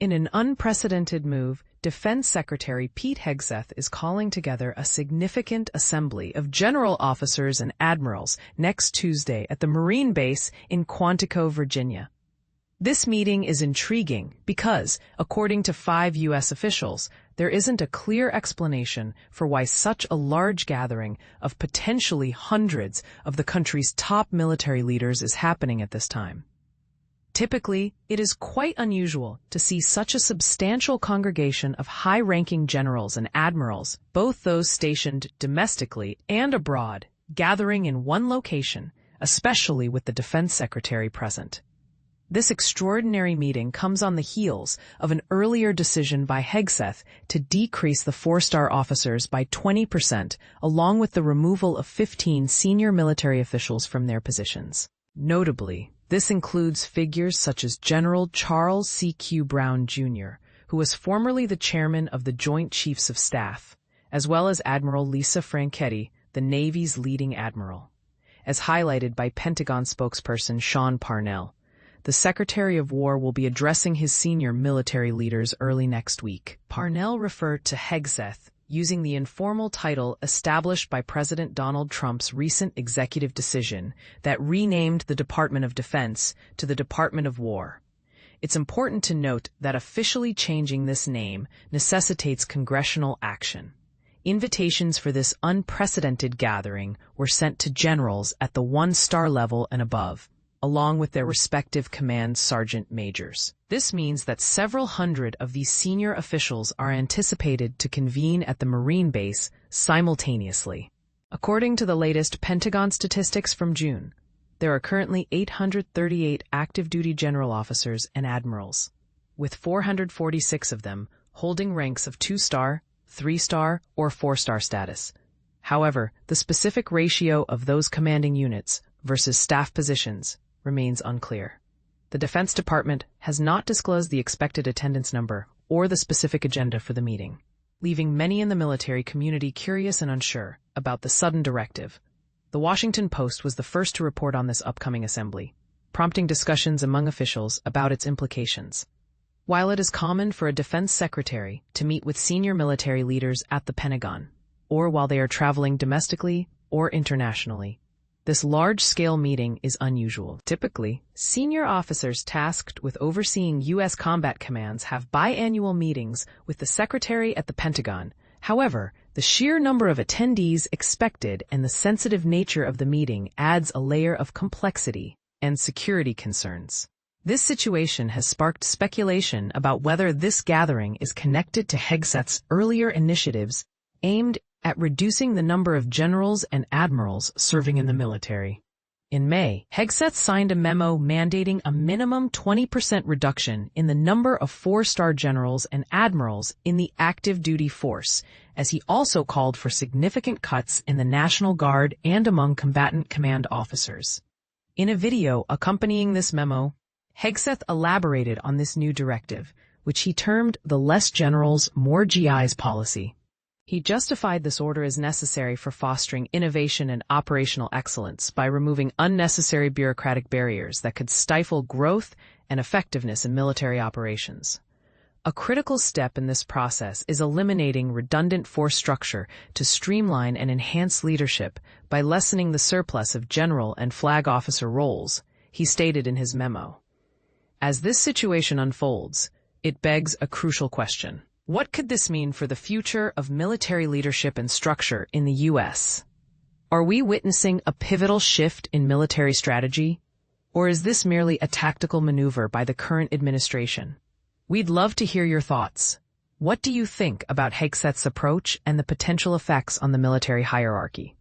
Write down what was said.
In an unprecedented move, Defense Secretary Pete Hegseth is calling together a significant assembly of general officers and admirals next Tuesday at the Marine base in Quantico, Virginia. This meeting is intriguing because, according to 5 U.S. officials, there isn't a clear explanation for why such a large gathering of potentially hundreds of the country's top military leaders is happening at this time. Typically, it is quite unusual to see such a substantial congregation of high-ranking generals and admirals, both those stationed domestically and abroad, gathering in one location, especially with the Defense Secretary present. This extraordinary meeting comes on the heels of an earlier decision by Hegseth to decrease the 4-star officers by 20%, along with the removal of 15 senior military officials from their positions. Notably, this includes figures such as General Charles C.Q. Brown, Jr., who was formerly the chairman of the Joint Chiefs of Staff, as well as Admiral Lisa Franchetti, the Navy's leading admiral. As highlighted by Pentagon spokesperson Sean Parnell, the Secretary of War will be addressing his senior military leaders early next week. Parnell referred to Hegseth using the informal title established by President Donald Trump's recent executive decision that renamed the Department of Defense to the Department of War. It's important to note that officially changing this name necessitates congressional action. Invitations for this unprecedented gathering were sent to generals at the 1-star level and above, along with their respective command sergeant majors. This means that several hundred of these senior officials are anticipated to convene at the Marine base simultaneously. According to the latest Pentagon statistics from June, there are currently 838 active duty general officers and admirals, with 446 of them holding ranks of 2-star, 3-star, or 4-star status. However, the specific ratio of those commanding units versus staff positions remains unclear. The Defense Department has not disclosed the expected attendance number or the specific agenda for the meeting, leaving many in the military community curious and unsure about the sudden directive. The Washington Post was the first to report on this upcoming assembly, prompting discussions among officials about its implications. While it is common for a defense secretary to meet with senior military leaders at the Pentagon, or while they are traveling domestically or internationally, this large-scale meeting is unusual. Typically, senior officers tasked with overseeing U.S. combat commands have biannual meetings with the Secretary at the Pentagon. However, the sheer number of attendees expected and the sensitive nature of the meeting adds a layer of complexity and security concerns. This situation has sparked speculation about whether this gathering is connected to Hegseth's earlier initiatives aimed at reducing the number of generals and admirals serving in the military. In May, Hegseth signed a memo mandating a minimum 20% reduction in the number of 4-star generals and admirals in the active duty force, as he also called for significant cuts in the National Guard and among combatant command officers. In a video accompanying this memo, Hegseth elaborated on this new directive, which he termed the Less Generals More GIs policy. He justified this order as necessary for fostering innovation and operational excellence by removing unnecessary bureaucratic barriers that could stifle growth and effectiveness in military operations. A critical step in this process is eliminating redundant force structure to streamline and enhance leadership by lessening the surplus of general and flag officer roles, he stated in his memo. As this situation unfolds, it begs a crucial question. What could this mean for the future of military leadership and structure in the U.S.? Are we witnessing a pivotal shift in military strategy? Or is this merely a tactical maneuver by the current administration? We'd love to hear your thoughts. What do you think about Hegseth's approach and the potential effects on the military hierarchy?